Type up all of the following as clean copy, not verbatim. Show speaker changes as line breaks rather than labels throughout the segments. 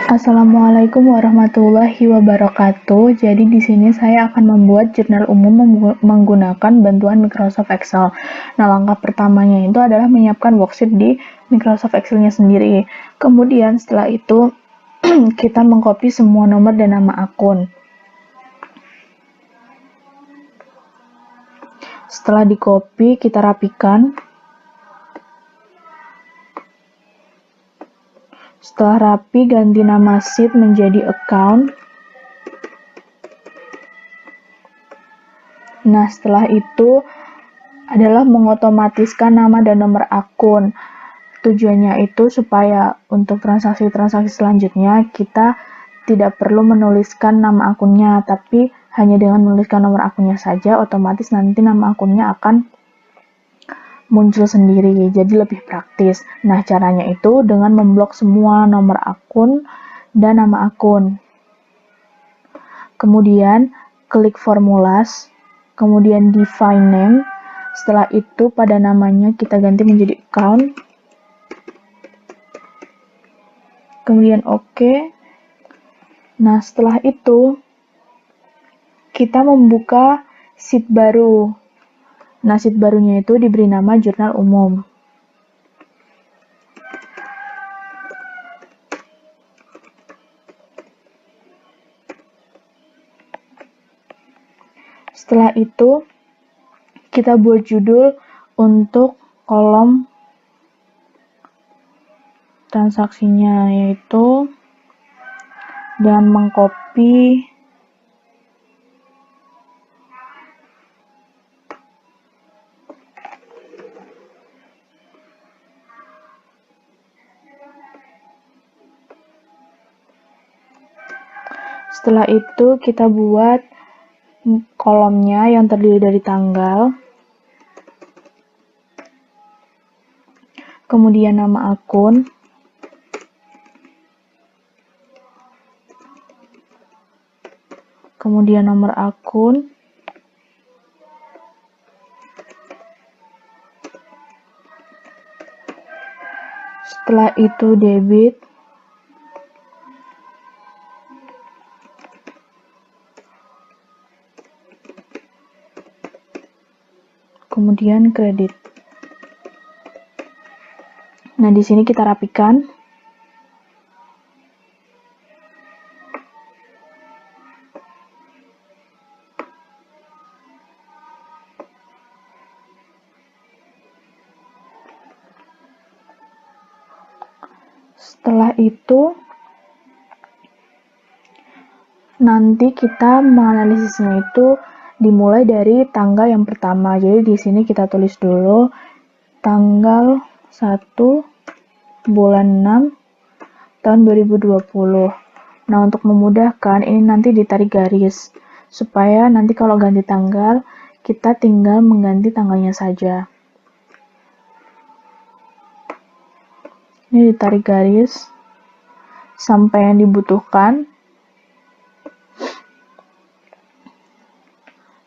Assalamualaikum warahmatullahi wabarakatuh. Jadi di sini saya akan membuat jurnal umum menggunakan bantuan Microsoft Excel. Nah, langkah pertamanya itu adalah menyiapkan worksheet di Microsoft Excel-nya sendiri. Kemudian setelah itu kita mengcopy semua nomor dan nama akun. Setelah di-copy, kita rapikan. Setelah rapi, ganti nama sheet menjadi account. Nah, setelah itu adalah mengotomatiskan nama dan nomor akun. Tujuannya itu supaya untuk transaksi-transaksi selanjutnya kita tidak perlu menuliskan nama akunnya, tapi hanya dengan menuliskan nomor akunnya saja, otomatis nanti nama akunnya akan muncul sendiri, jadi lebih praktis. Nah, caranya itu dengan memblok semua nomor akun dan nama akun. Kemudian, klik formulas, kemudian define name. Setelah itu, pada namanya kita ganti menjadi account. Kemudian OK. Nah, setelah itu, kita membuka sheet baru. Nah, sheet barunya itu diberi nama jurnal umum. Setelah itu, kita buat judul untuk kolom transaksinya, yaitu dengan mengcopy setelah itu kita buat kolomnya yang terdiri dari tanggal, kemudian nama akun, kemudian nomor akun, setelah itu debit, kemudian kredit. Nah, di sini kita rapikan. Setelah itu, nanti kita menganalisisnya itu dimulai dari tanggal yang pertama. Jadi di sini kita tulis dulu tanggal 1 bulan 6 tahun 2020. Nah, untuk memudahkan ini nanti ditarik garis supaya nanti kalau ganti tanggal kita tinggal mengganti tanggalnya saja. Ini ditarik garis sampai yang dibutuhkan.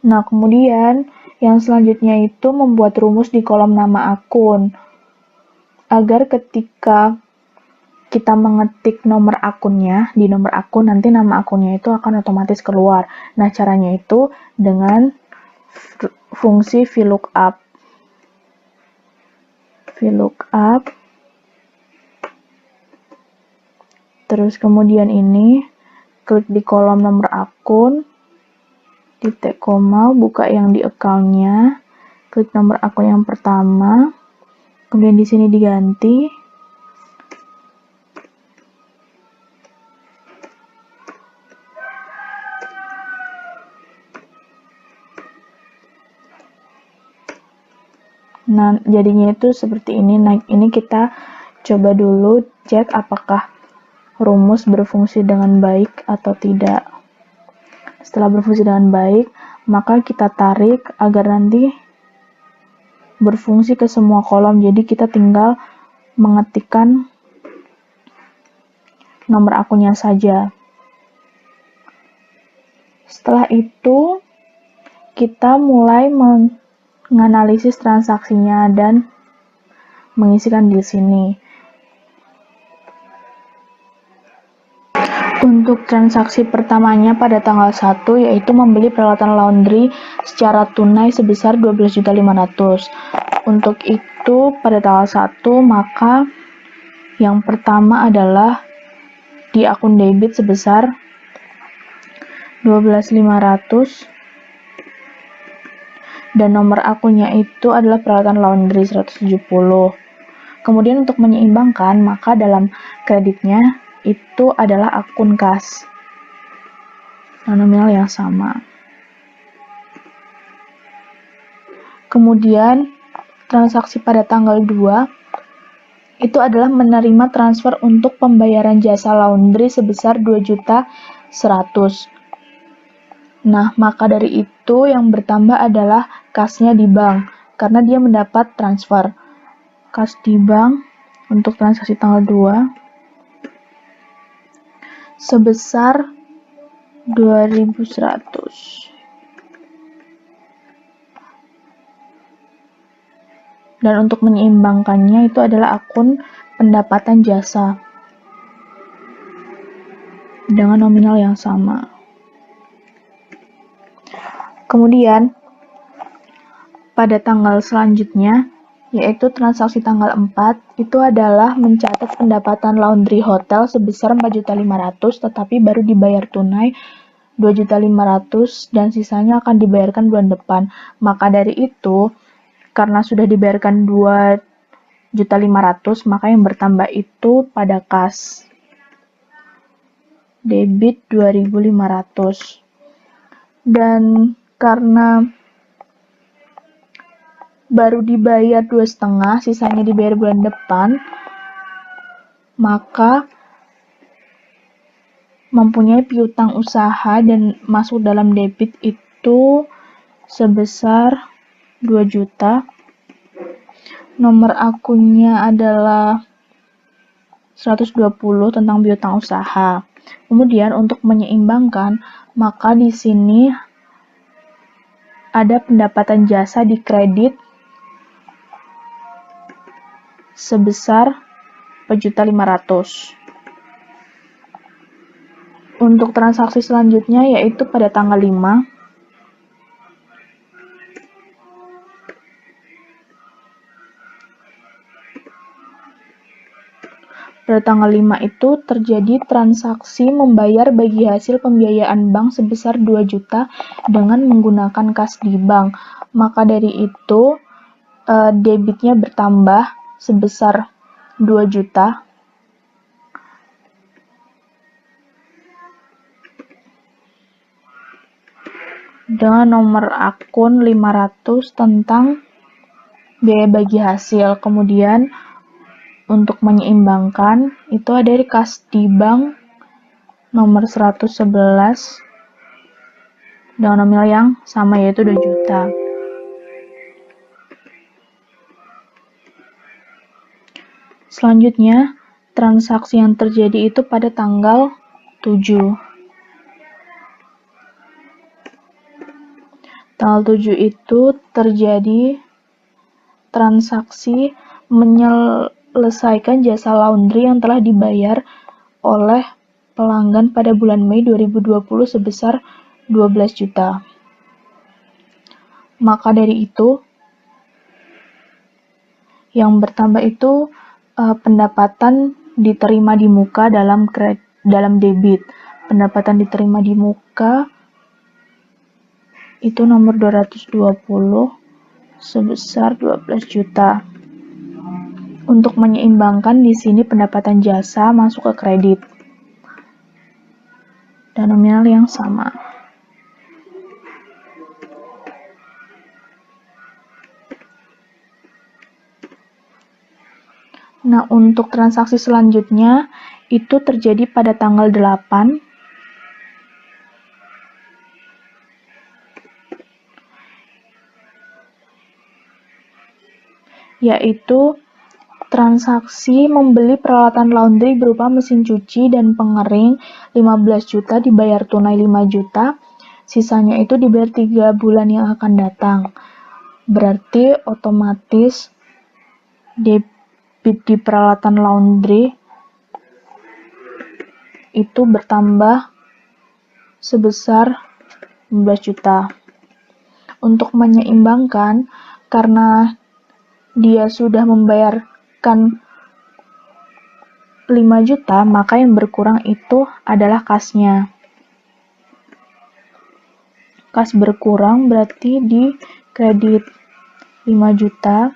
Nah, kemudian yang selanjutnya itu membuat rumus di kolom nama akun, agar ketika kita mengetik nomor akunnya, di nomor akun nanti nama akunnya itu akan otomatis keluar. Nah, caranya itu dengan fungsi VLOOKUP. Terus kemudian ini, klik di kolom nomor akun, titik koma, buka yang di account-nya, klik nomor akun yang pertama, kemudian di sini diganti, nah jadinya itu seperti ini. Nah, ini kita coba dulu cek apakah rumus berfungsi dengan baik atau tidak. Setelah berfungsi dengan baik, maka kita tarik agar nanti berfungsi ke semua kolom. Jadi kita tinggal mengetikkan nomor akunnya saja. Setelah itu, kita mulai menganalisis transaksinya dan mengisikan di sini. Untuk transaksi pertamanya pada tanggal 1 yaitu membeli peralatan laundry secara tunai sebesar 12.500.000. Untuk itu pada tanggal 1 maka yang pertama adalah di akun debit sebesar 12.500 dan nomor akunnya itu adalah peralatan laundry 170. Kemudian untuk menyeimbangkan, maka dalam kreditnya itu adalah akun kas nominal yang sama. Kemudian transaksi pada tanggal 2 itu adalah menerima transfer untuk pembayaran jasa laundry sebesar 2.100.000. Nah, maka dari itu yang bertambah adalah kasnya di bank, karena dia mendapat transfer. Kas di bank untuk transaksi tanggal 2 sebesar 2.100. Dan untuk menyeimbangkannya itu adalah akun pendapatan jasa dengan nominal yang sama. Kemudian pada tanggal selanjutnya yaitu transaksi tanggal 4 itu adalah mencatat pendapatan laundry hotel sebesar 4.500.000 tetapi baru dibayar tunai 2.500.000 dan sisanya akan dibayarkan bulan depan. Maka dari itu karena sudah dibayarkan 2.500.000 maka yang bertambah itu pada kas debit 2.500. Dan karena baru dibayar 2,5, sisanya dibayar bulan depan, maka mempunyai piutang usaha dan masuk dalam debit itu sebesar 2 juta. Nomor akunnya adalah 120 tentang piutang usaha. Kemudian untuk menyeimbangkan, maka di sini ada pendapatan jasa di kredit sebesar 4.500.000. Untuk transaksi selanjutnya yaitu pada tanggal 5. Pada tanggal 5 itu terjadi transaksi membayar bagi hasil pembiayaan bank sebesar 2 juta dengan menggunakan kas di bank. Maka dari itu debitnya bertambah sebesar 2 juta. Dengan nomor akun 500 tentang biaya bagi hasil. Kemudian untuk menyeimbangkan itu ada di kas di bank nomor 111 dengan nominal yang sama yaitu 2 juta. Selanjutnya, transaksi yang terjadi itu pada tanggal 7. Tanggal 7 itu terjadi transaksi menyelesaikan jasa laundry yang telah dibayar oleh pelanggan pada bulan Mei 2020 sebesar 12 juta. Maka dari itu, yang bertambah itu pendapatan diterima di muka dalam debit. Pendapatan diterima di muka itu nomor 220 sebesar 12 juta. Untuk menyeimbangkan di sini pendapatan jasa masuk ke kredit dan nominal yang sama. Nah, untuk transaksi selanjutnya itu terjadi pada tanggal 8. Yaitu transaksi membeli peralatan laundry berupa mesin cuci dan pengering 15 juta dibayar tunai 5 juta, sisanya itu dibayar 3 bulan yang akan datang. Berarti otomatis debit di peralatan laundry itu bertambah sebesar 15 juta. Untuk menyeimbangkan, karena dia sudah membayarkan 5 juta, maka yang berkurang itu adalah kasnya. Kas berkurang berarti di kredit 5 juta.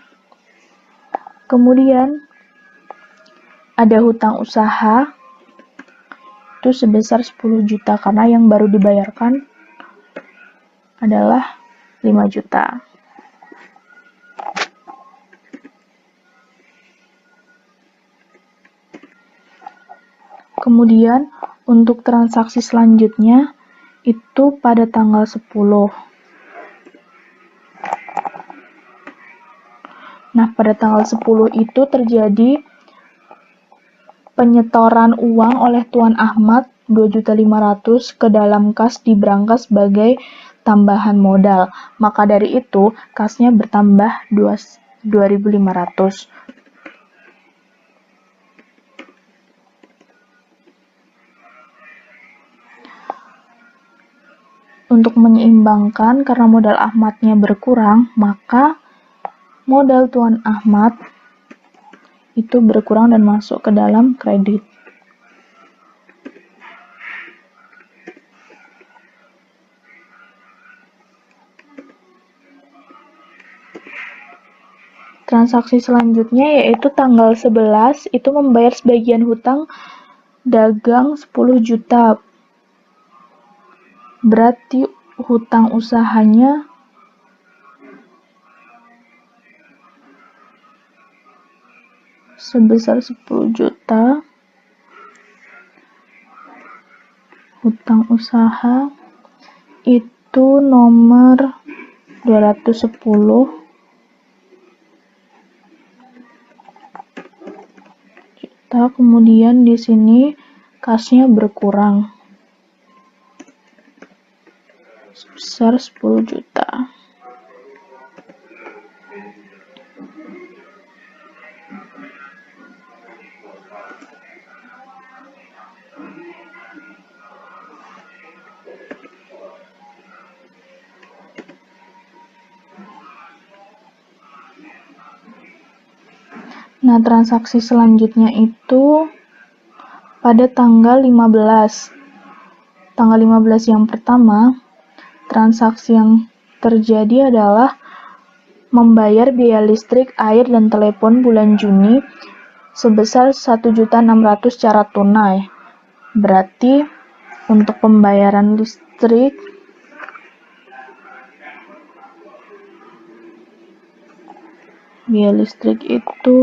Kemudian ada hutang usaha itu sebesar 10 juta karena yang baru dibayarkan adalah 5 juta. Kemudian untuk transaksi selanjutnya itu pada tanggal 10. Nah, pada tanggal 10 itu terjadi penyetoran uang oleh Tuan Ahmad 2.500.000 ke dalam kas di brankas sebagai tambahan modal. Maka dari itu, kasnya bertambah 2.500. Untuk menyeimbangkan, karena modal Ahmadnya berkurang, maka modal Tuan Ahmad itu berkurang dan masuk ke dalam kredit. Transaksi selanjutnya yaitu tanggal 11 itu membayar sebagian hutang dagang 10 juta. Berarti hutang usahanya sebesar 10 juta. Hutang usaha itu nomor 210. Kemudian di sini kasnya berkurang sebesar 10 juta. Nah, transaksi selanjutnya itu pada tanggal 15. Tanggal 15 yang pertama, transaksi yang terjadi adalah membayar biaya listrik, air, dan telepon bulan Juni sebesar 1.600.000 secara tunai. Berarti untuk pembayaran listrik biaya listrik itu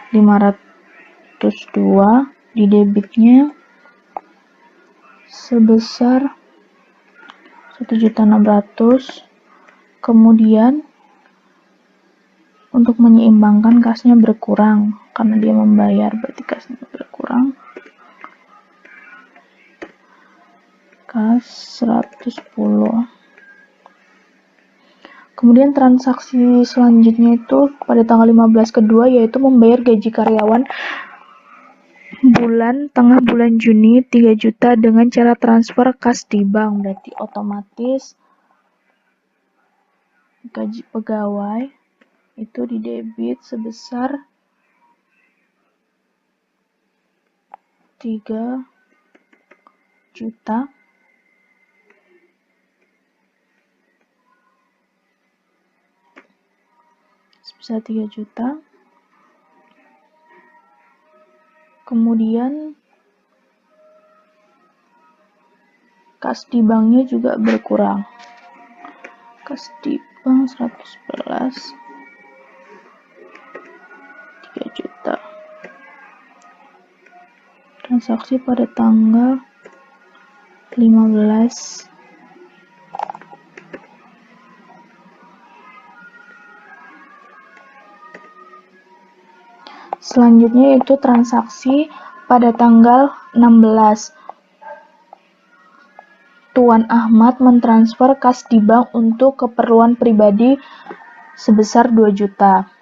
502, di debitnya sebesar 1.600.000. Kemudian untuk menyeimbangkan kasnya berkurang karena dia membayar, berarti kasnya berkurang. Kas 110. Kemudian transaksi selanjutnya itu pada tanggal 15 kedua yaitu membayar gaji karyawan tengah bulan Juni 3 juta dengan cara transfer kas di bank. Berarti otomatis gaji pegawai itu didebit sebesar 3 juta. Sebesar 3 juta. Kemudian kas di banknya juga berkurang. Kas di bank 111, 3 juta. Transaksi pada tanggal 15. Selanjutnya yaitu transaksi pada tanggal 16. Tuan Ahmad mentransfer kas di bank untuk keperluan pribadi sebesar 2 juta.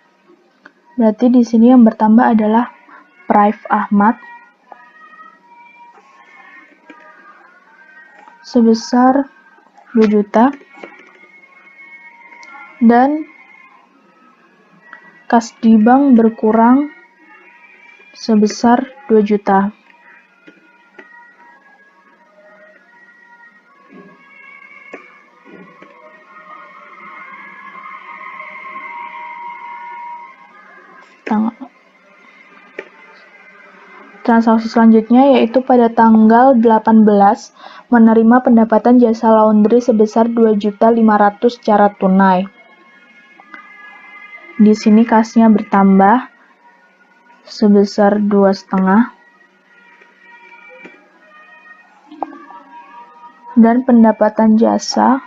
Berarti di sini yang bertambah adalah Praif Ahmad. sebesar 2 juta dan kas di bank berkurang sebesar 2 juta. Transaksi selanjutnya yaitu pada tanggal 18 menerima pendapatan jasa laundry sebesar 2.500.000 secara tunai. Di sini kasnya bertambah sebesar 2,5 dan pendapatan jasa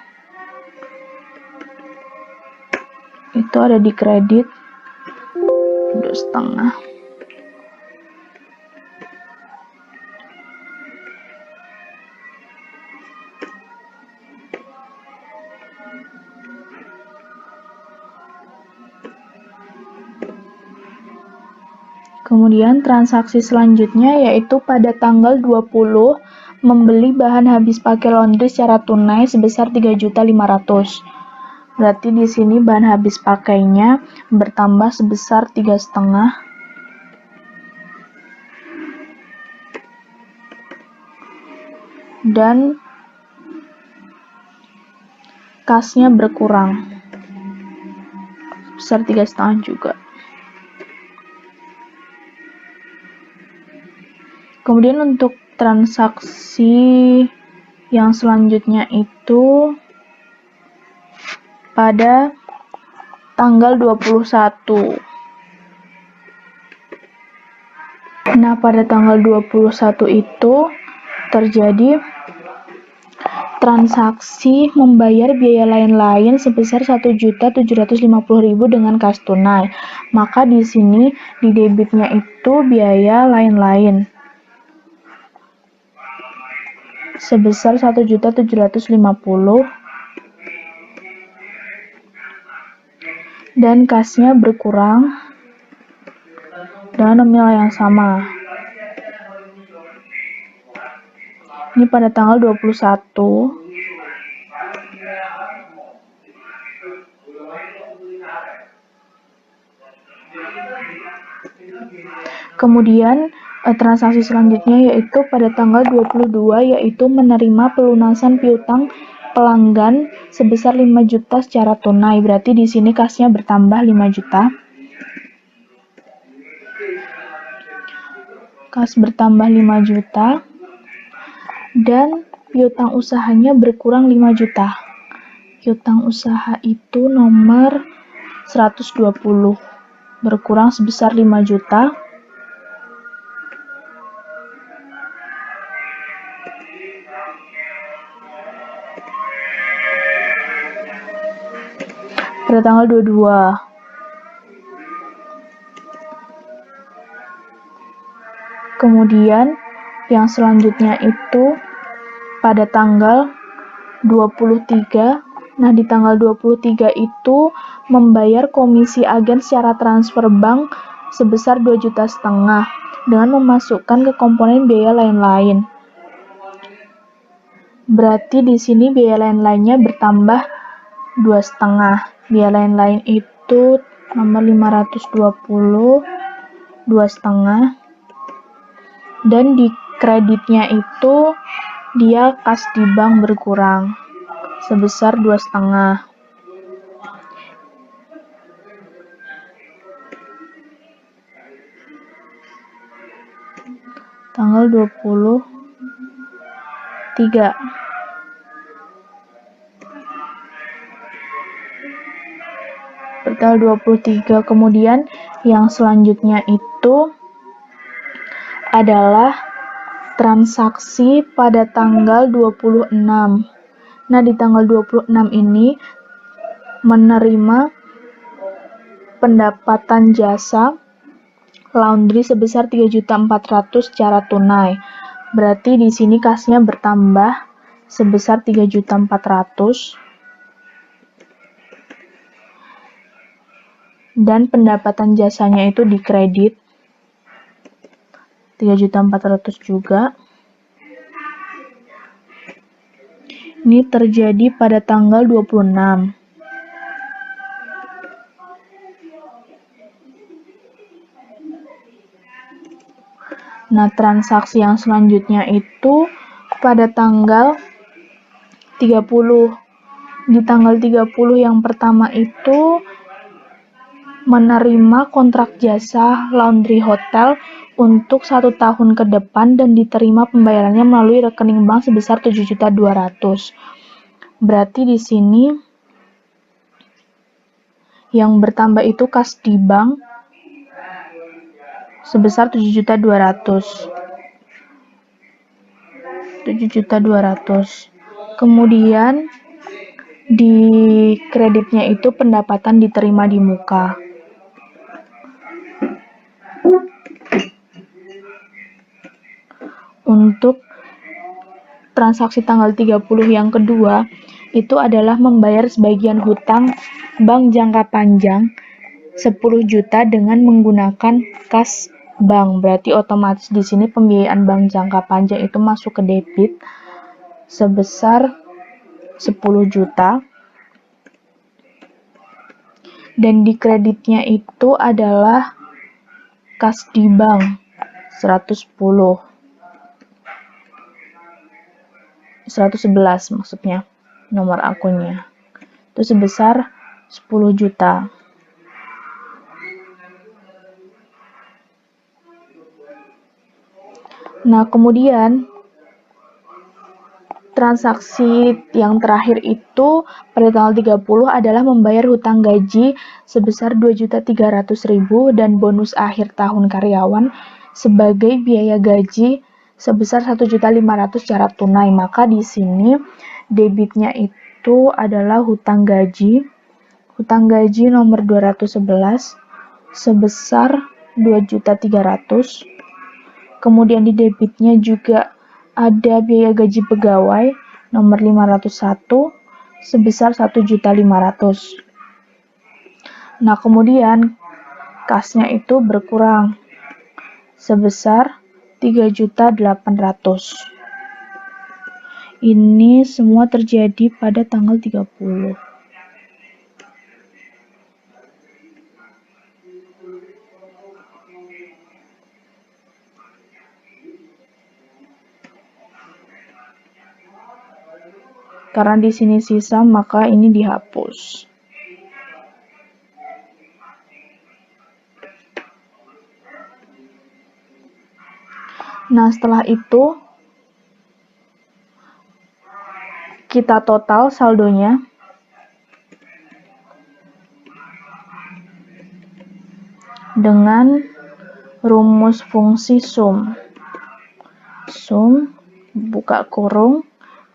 itu ada di kredit 2,5. Kemudian transaksi selanjutnya yaitu pada tanggal 20 membeli bahan habis pakai laundry secara tunai sebesar 3.500.000. Berarti di sini bahan habis pakainya bertambah sebesar 3,5 dan kasnya berkurang sebesar 3,5 juga. Kemudian untuk transaksi yang selanjutnya itu pada tanggal 21. Nah, pada tanggal 21 itu terjadi transaksi membayar biaya lain-lain sebesar 1.750.000 dengan kas tunai. Maka di sini di debitnya itu biaya lain-lain sebesar 1.750.000 dan kasnya berkurang dengan nominal yang sama. Ini pada tanggal 21. Kemudian transaksi selanjutnya yaitu pada tanggal 22 yaitu menerima pelunasan piutang pelanggan sebesar 5 juta secara tunai. Berarti di sini kasnya bertambah 5 juta. Kas bertambah 5 juta dan piutang usahanya berkurang 5 juta. Piutang usaha itu nomor 120 berkurang sebesar 5 juta. Pada tanggal 22. Kemudian yang selanjutnya itu pada tanggal 23. Nah, di tanggal 23 itu membayar komisi agen secara transfer bank sebesar 2,5 juta dengan memasukkan ke komponen biaya lain-lain. Berarti di sini biaya lain-lainnya bertambah 2,5. Biaya lain-lain itu nomor 520, 2,5. Dan di kreditnya itu dia kas di bank berkurang sebesar 2,5. Tanggal 23. Tanggal 23. Kemudian yang selanjutnya itu adalah transaksi pada tanggal 26. Nah, di tanggal 26 ini menerima pendapatan jasa laundry sebesar 3.400.000 secara tunai. Berarti di sini kasnya bertambah sebesar 3.400.000 dan pendapatan jasanya itu dikredit 3.400.000 juga. Ini terjadi pada tanggal 26. Nah, transaksi yang selanjutnya itu pada tanggal 30. Di tanggal 30 yang pertama itu menerima kontrak jasa laundry hotel untuk 1 tahun ke depan dan diterima pembayarannya melalui rekening bank sebesar 7.200.000. Berarti di sini yang bertambah itu kas di bank sebesar 7.200.000. Kemudian di kreditnya itu pendapatan diterima di muka. Untuk transaksi tanggal 30 yang kedua itu adalah membayar sebagian hutang bank jangka panjang 10 juta dengan menggunakan kas bank. Berarti otomatis di sini pembiayaan bank jangka panjang itu masuk ke debit sebesar 10 juta. Dan di kreditnya itu adalah kas di bank 111 maksudnya nomor akunnya. Itu sebesar 10 juta. Nah, kemudian transaksi yang terakhir itu pada tanggal 30 adalah membayar hutang gaji sebesar 2.300.000 dan bonus akhir tahun karyawan sebagai biaya gaji sebesar 1.500.000 secara tunai. Maka di sini debitnya itu adalah hutang gaji nomor 211 sebesar 2.300.000. Kemudian di debitnya juga ada biaya gaji pegawai nomor 501 sebesar 1.500.000. Nah, kemudian kasnya itu berkurang sebesar 3.800.000. Ini semua terjadi pada tanggal 30. Karena di sini sisa, maka ini dihapus. Nah, setelah itu kita total saldonya. Dengan rumus fungsi sum. Sum, buka kurung,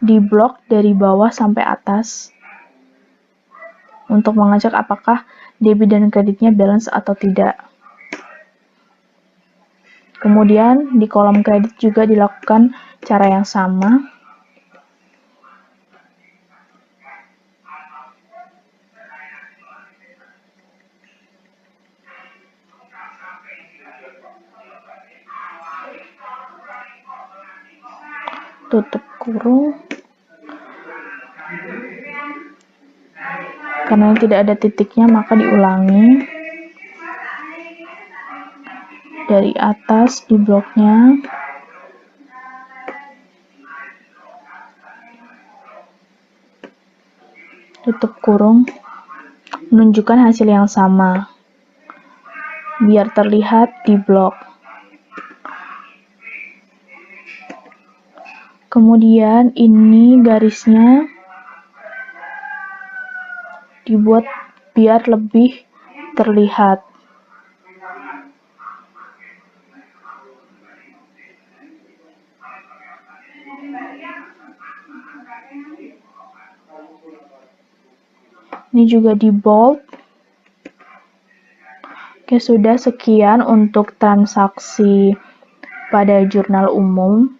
di blok dari bawah sampai atas untuk mengecek apakah debit dan kreditnya balance atau tidak. Kemudian di kolom kredit juga dilakukan cara yang sama. Tutup kurung. Karena tidak ada titiknya, maka diulangi. Dari atas di bloknya. Tutup kurung. Menunjukkan hasil yang sama. Biar terlihat di blok. Kemudian ini garisnya dibuat biar lebih terlihat. Ini juga di bold. Oke, sudah sekian untuk transaksi pada jurnal umum.